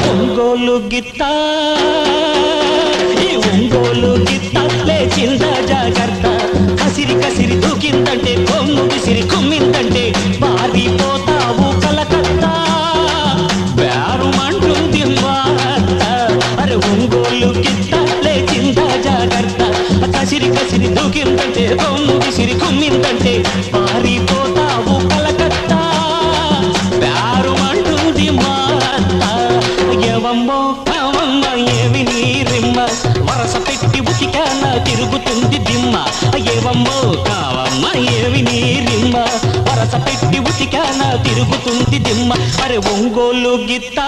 ఒంగోలు గిత్త ఈ ఒంగోలు గిత్త లేచిందా జాగ్రత్త కసిరి కసిరి దూకిందంటే కొమ్ము విసిరి కుమ్మిందంటే పారిపోతావు కలకత్తా బేరుమంటుంది వార్త అరే ఒంగోలు గిత్త లేచిందా జాగ్రత్త కసిరి కసిరి దూకిందంటే కొమ్ము విసిరి కుమ్మిందంటే పారిపోతావు కలకత్తా బేరుమంటుంది వార్త ఎవమ్మో కావమ్మ ఏమి నీ రిమ్మ వరస పెట్టి ఉతికాన తిరుగుతుంది దిమ్మ ఏవమ్మో కావమ్మ ఏమి నీ రిమ్మ వరస పెట్టి ఉతికాన తిరుగుతుంది దిమ్మ అరే ఒంగోలు గిత్త